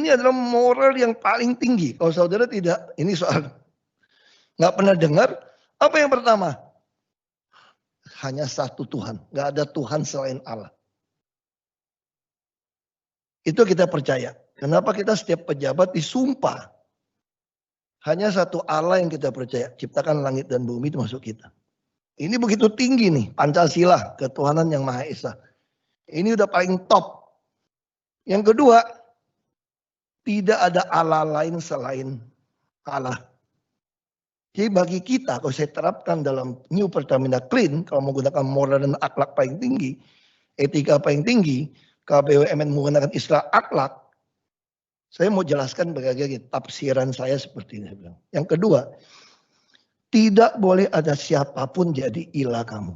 Ini adalah moral yang paling tinggi. Kalau saudara tidak, ini soal nggak pernah dengar. Apa yang pertama? Hanya satu Tuhan. Nggak ada Tuhan selain Allah. Itu kita percaya. Kenapa kita setiap pejabat disumpah? Hanya satu Allah yang kita percaya. Ciptakan langit dan bumi itu masuk kita. Ini begitu tinggi nih. Pancasila, ketuhanan yang Maha Esa. Ini udah paling top. Yang kedua, tidak ada Allah lain selain Allah. Jadi bagi kita, kalau saya terapkan dalam New Pertamina Clean, kalau menggunakan moral dan akhlak paling tinggi, etika paling tinggi, KBUMN menggunakan istilah akhlak, saya mau jelaskan bagaimana tafsiran saya seperti ini. Yang kedua, tidak boleh ada siapapun jadi ilah kamu.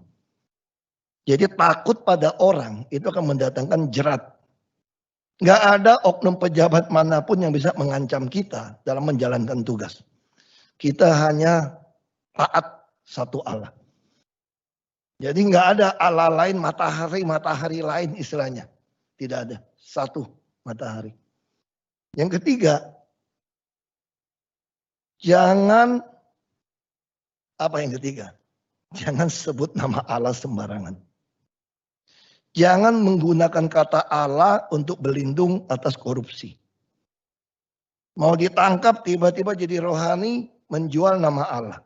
Jadi takut pada orang itu akan mendatangkan jerat. Nggak ada oknum pejabat manapun yang bisa mengancam kita dalam menjalankan tugas. Kita hanya taat satu Allah. Jadi nggak ada Allah lain, matahari lain istilahnya. Tidak ada, satu matahari. Yang ketiga, jangan, apa yang ketiga? Jangan sebut nama Allah sembarangan. Jangan menggunakan kata Allah untuk berlindung atas korupsi. Mau ditangkap tiba-tiba jadi rohani menjual nama Allah.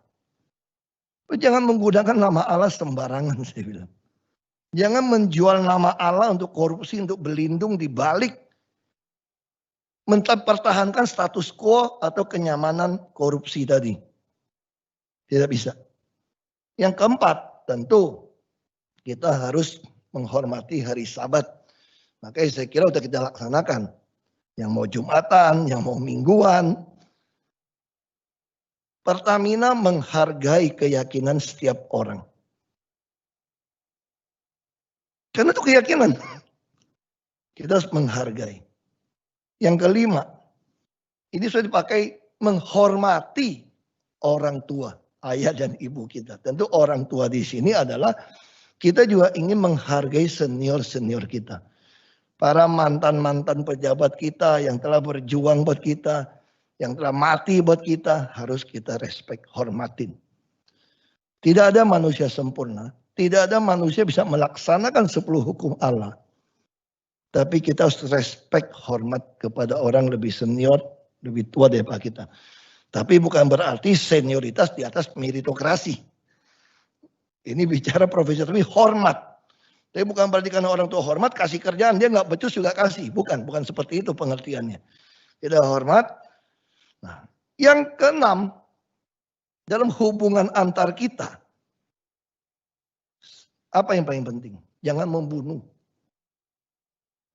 Jangan menggunakan nama Allah sembarangan, saya bilang. Jangan menjual nama Allah untuk korupsi, untuk berlindung di balik mempertahankan status quo atau kenyamanan korupsi tadi. Tidak bisa. Yang keempat, tentu kita harus menghormati hari Sabat. Makanya saya kira sudah kita laksanakan. Yang mau Jumatan, yang mau mingguan. Pertamina menghargai keyakinan setiap orang. Karena itu keyakinan. Kita harus menghargai. Yang kelima, ini sudah dipakai menghormati orang tua, ayah dan ibu kita. Tentu orang tua di sini adalah kita juga ingin menghargai senior-senior kita. Para mantan-mantan pejabat kita yang telah berjuang buat kita, yang telah mati buat kita, harus kita respect, hormatin. Tidak ada manusia sempurna. Tidak ada manusia bisa melaksanakan 10 hukum Allah. Tapi kita harus respect, hormat kepada orang lebih senior, lebih tua daripada kita. Tapi bukan berarti senioritas di atas meritokrasi. Ini bicara profesional, hormat. Tapi bukan berarti karena orang tua hormat, kasih kerjaan, dia nggak becus juga kasih. Bukan seperti itu pengertiannya. Kita hormat. Nah, yang keenam, dalam hubungan antar kita, apa yang paling penting? Jangan membunuh.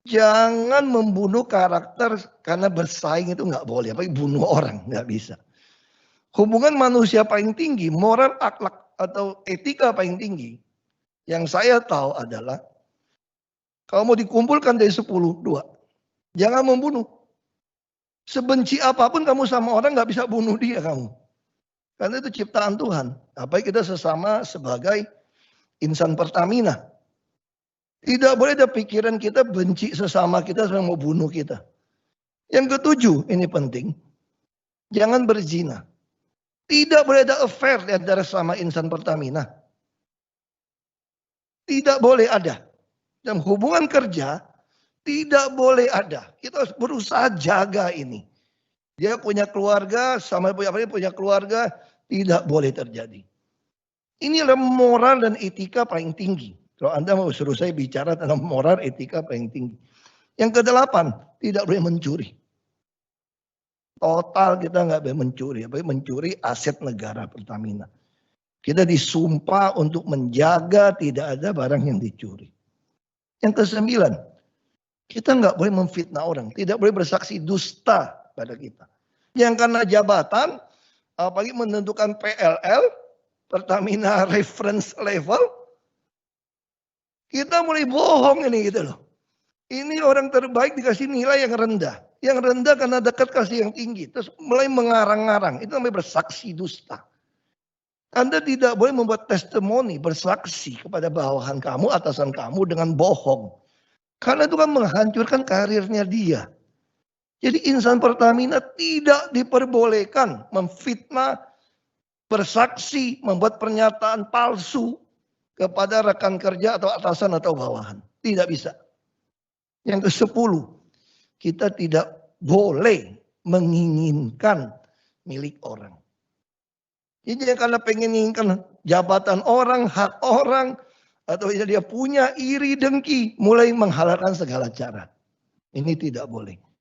Jangan membunuh karakter karena bersaing itu nggak boleh. Apalagi bunuh orang, nggak bisa. Hubungan manusia paling tinggi, moral, akhlak atau etika paling tinggi, yang saya tahu adalah kalau mau dikumpulkan dari 10, 2. Jangan membunuh. Sebenci apapun kamu sama orang nggak bisa bunuh dia kamu. Karena itu ciptaan Tuhan. Apalagi kita sesama sebagai insan Pertamina. Tidak boleh ada pikiran kita benci sesama kita sampai mau bunuh kita. Yang ketujuh, ini penting. Jangan berzina. Tidak boleh ada affair di antara sama insan Pertamina. Tidak boleh ada. Dalam hubungan kerja, tidak boleh ada. Kita harus berusaha jaga ini. Dia punya keluarga, sama punya keluarga, tidak boleh terjadi. Inilah moral dan etika paling tinggi. Kalau Anda mau suruh saya bicara tentang moral etika paling tinggi. Yang kedelapan, tidak boleh mencuri. Total kita nggak boleh mencuri. Apalagi mencuri aset negara Pertamina. Kita disumpah untuk menjaga tidak ada barang yang dicuri. Yang kesembilan, kita nggak boleh memfitnah orang. Tidak boleh bersaksi dusta pada kita. Yang karena jabatan, apalagi menentukan PLL, Pertamina Reference Level, kita mulai bohong ini gitu loh. Ini orang terbaik dikasih nilai yang rendah. Yang rendah karena dekat kasih yang tinggi. Terus mulai mengarang-ngarang. Itu namanya bersaksi dusta. Anda tidak boleh membuat testimoni, bersaksi kepada bawahan kamu, atasan kamu dengan bohong. Karena itu kan menghancurkan karirnya dia. Jadi insan Pertamina tidak diperbolehkan memfitnah, bersaksi, membuat pernyataan palsu kepada rekan kerja atau atasan atau bawahan. Tidak bisa. Yang ke-10, kita tidak boleh menginginkan milik orang. Jadi karena pengen menginginkan jabatan orang, hak orang, atau dia punya iri dengki, mulai menghalalkan segala cara. Ini tidak boleh.